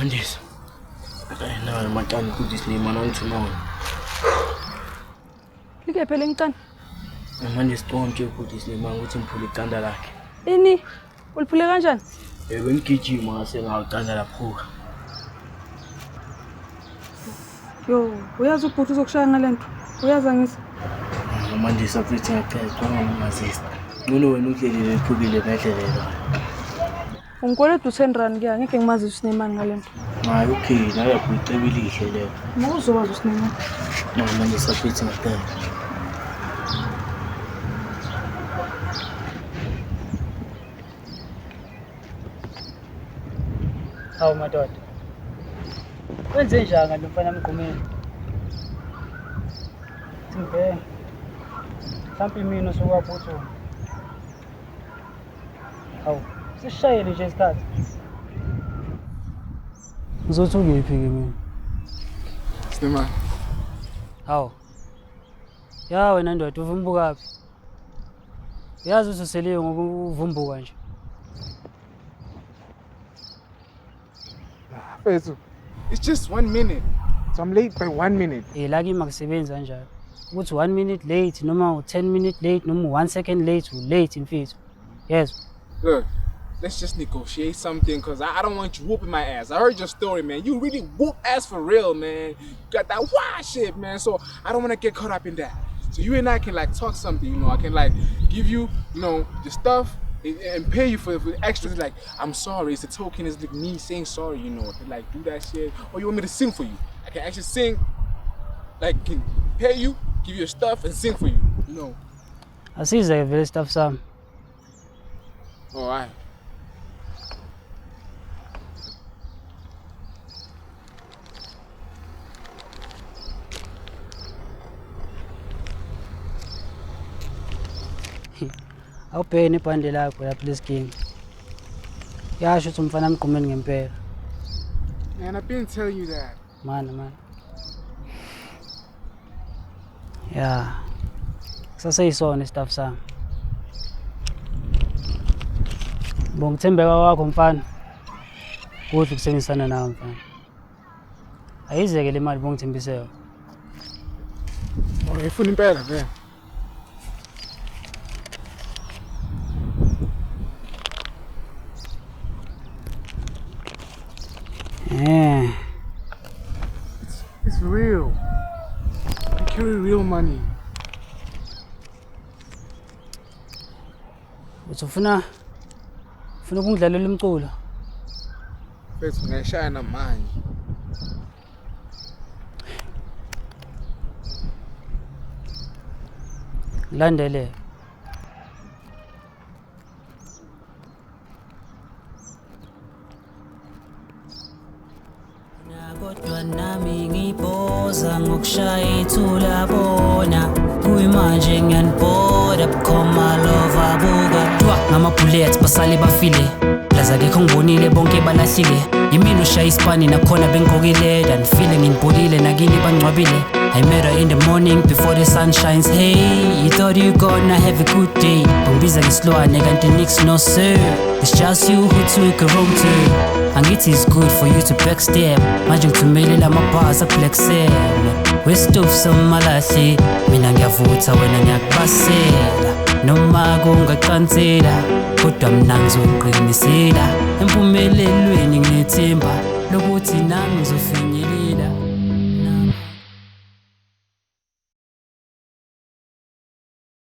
Mandisa. Nayo matani ukuthi sinemana ngithumana. Like phela ngicane. Manje siqomthe ukuthi sinemana ukuthi ngiphule iqanda lakhe. Ini? Uliphule kanjani? Yebo ngigijima ngase ngaqanda laphuka. Yo, uyazi ubhuti uzokushaya ngalento. Uyazi angisi? Mandisa futhi ngaphela kwamazisa. Ngolo wena uhleli lephukile ngedlela. Ungikoleda u10 ke angeke ngimazi usinemani ngalento. Hayi okay, naye uyicebile ihle leyo. Mawuzowazi usinemani. Mandisa futhi ngaphela. Hawu madoda. Wenze njani ngalomfana mgqumeni? Sibheke. Mhlawumbe mina usukwaphuthuma. Hawu, sishayele nje isikhathi. Uzothi ukephi ke mina? Sinemani. Hawu. Ya wena ndoda uvumbuka phi? Yazi ususeliwe ngoba uvumbuka nje. It's just 1 minute. So I'm late by 1 minute. La kimi akusebenzi kanjalo. Ukuthi 1 minute late noma 10 minute late noma 1 second late late mfethu. Yes. Look, let's just negotiate something because I don't want you whooping my ass. I heard your story, man. You really whoop ass for real, man. You got that wild shit, man. So I don't want to get caught up in that. So you and I can like talk something, you know. I can like give you, you know, the stuff and pay you for the extras. Like, I'm sorry. It's a token. It's like me saying sorry, you know. I can like do that shit. Or you want me to sing for you? I can actually sing. Like, can pay you, give you your stuff, and sing for you. You know. Asiza vele stuff sam. All right. Awubheke ibhande lakho lapha lesigini. Yasho ukuthi umfana mgqumeni ngempela. Man, I've been telling you that. Man. Yeah. Saseyisona stuff sami. Ngithembeka kwakho mfana. Kuhle ukusebenzisana nawe mfana. Ayizeke le mali bongithembise yona. Oh, ngifuna impela vele. Yeah. It's real. I carry real money. Ufuna ukungidlalela umculo. Bese ngiyashaya namanje. Landele. Kodwa nami ngiboza ngokushaya ithula bona kuyimanje ngiyanibhoda bukhoma lova buka twa ngama-bullets basale bafile plaza kekho ngibonile bonke balahlile yimina ushaya ispani nakhona bengigqokile danifile nginibhodile nakini bangcwabile I met her in the morning before the sun shines. Hey, you thought you gonna have a good day. Bangibiza ngesilwane kanti nix no sir. It's just you who took a wrong turn. Angithi it's good for you to backstab. Manje ngithumele lamabhaza Black Sam. Westove somalahle. Mina ngiyavutha wena ngiyakubasela. Noma kungacansela kodwa mina ngizoqinisela. Empumelelweni nginethemba.